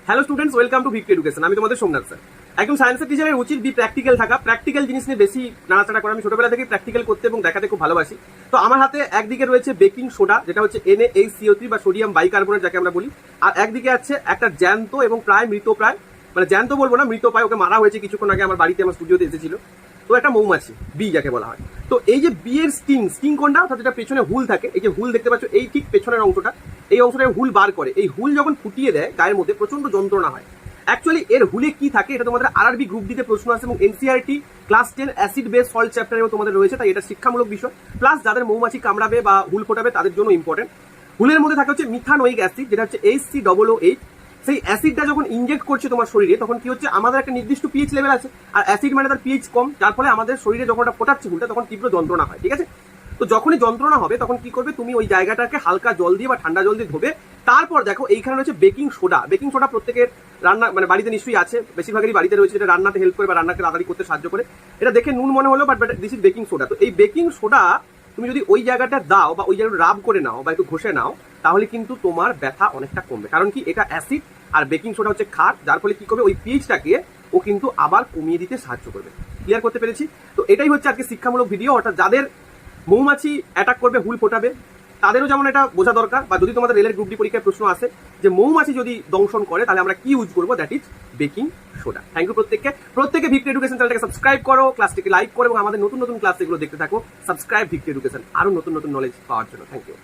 Hello students, welcome to victory education. আমি তোমাদের Somnath sir. একদম সায়েন্সের টিচারের উচিত বি প্র্যাকটিক্যাল থাকা, প্র্যাকটিক্যাল জিনিস নিয়ে বেশি নাড়াচাড়া করা। আমি ছোটবেলা থেকে প্র্যাকটিক্যাল করতে এবং দেখাতে খুব ভালোবাসি। তো আমার হাতে একদিকে রয়েছে বেকিং সোডা, যেটা হচ্ছে NaHCO3 বা সোডিয়াম বাইকার্বনেট যাকে আমরা বলি, আর একদিকে আছে একটা জ্যান্ত এবং প্রায় মৃতপ্রায়, মানে জ্যান্ত বলবো না, মৃতপ্রায়, ওকে মারা হয়েছে কিছুক্ষণ আগে, আমার বাড়িতে আমার স্টুডিওতে এসেছিল। তো একটা মৌমাছি বি যাকে বলা হয়। তো এই যে বি এর স্টিং কোনটা, অর্থাৎ যেটা পেছনে হুল থাকে, এই যে হুল দেখতে পাচ্ছ, এই ঠিক পেছনের অংশটা, এই অংশটা হুল বার করে। এই হুল যখন ফুটিয়ে দেয় গায়ের মধ্যে প্রচন্ড যন্ত্রণা হয়। অ্যাকচুয়ালি এর হুলে কি থাকে এটা তোমাদের আরআরবি গ্রুপ ডিতে প্রশ্ন আছে, এবং NCERT class 10 acid base salt চ্যাপ্টারেও তোমাদের রয়েছে, তাই এটা শিক্ষামূলক বিষয়। প্লাস যাদের মৌমাছি কামড়াবে বা হুল ফোটাবে তাদের জন্য ইম্পর্টেন্ট। হুলের মধ্যে থাকে হচ্ছে মিথানোয়িক অ্যাসিড, যেটা হচ্ছে HCOOH। সেই অ্যাসিডটা যখন ইনজেক্ট করছে তোমার শরীরে, তখন কি হচ্ছে, আমাদের একটা নির্দিষ্ট পিএইচ লেভেল আছে, আর অ্যাসিড মানে তার পিএইচ কম, যার ফলে আমাদের শরীরে যখন ওটা ফোটাচ্ছে হুলটা, তখন তীব্র যন্ত্রণা হয়। ঠিক আছে, তো যখনই যন্ত্রণা হবে তখন কি করবে, তুমি ওই জায়গাটাকে হালকা জল দিয়ে বা ঠান্ডা জল দিয়ে ধোবে। তারপর দেখো এইখানে রয়েছে বেকিং সোডা। বেকিং সোডা প্রত্যেকের রান্না মানে বাড়িতে নিশ্চয়ই আছে, বেশিরভাগই বাড়িতে রয়েছে, যেটা রান্নাতে হেল্প করে বা রান্নাকে তাড়াতাড়ি করতে সাহায্য করে। এটা দেখে নুন মনে হলো, but this is baking soda. তো এই বেকিং সোডা তুমি যদি ওই জায়গাটা দাও বা ওই জায়গাটা রাব করে নাও বা একটু ঘষে নাও, তাহলে কিন্তু তোমার ব্যথা অনেকটা কমবে। কারণ কি, এটা অ্যাসিড আর বেকিং সোডা হচ্ছে ক্ষার, যার ফলে কি করবে, ওই পিএইচটাকে ও কিন্তু আবার কমিয়ে দিতে সাহায্য করবে। ক্লিয়ার করতে পেরেছি? তো এটাই হচ্ছে আজকে শিক্ষামূলক ভিডিও। অর্থাৎ যাদের মৌমাছি অ্যাটাক করবে, হুল ফোটাবে, তাদেরও যেমন এটা বোঝা দরকার। বা যদি তোমাদের রেলের গ্রুপ ডি পরীক্ষায় প্রশ্ন আসে যে মৌমাছি যদি দংশন করে তাহলে আমরা কি ইউজ করবো, that is baking soda. Thank you প্রত্যেকে ভিক্টরি এডুকেশন চ্যানেলটাকে সাবস্ক্রাইব করো, ক্লাসটিকে লাইক করো, এবং আমাদের নতুন নতুন ক্লাস এগুলো দেখতে থাকো। সাবস্ক্রাইব ভিক্টরি এডুকেশন, আরো নতুন নতুন নলেজ পাওয়ার জন্য। Thank you.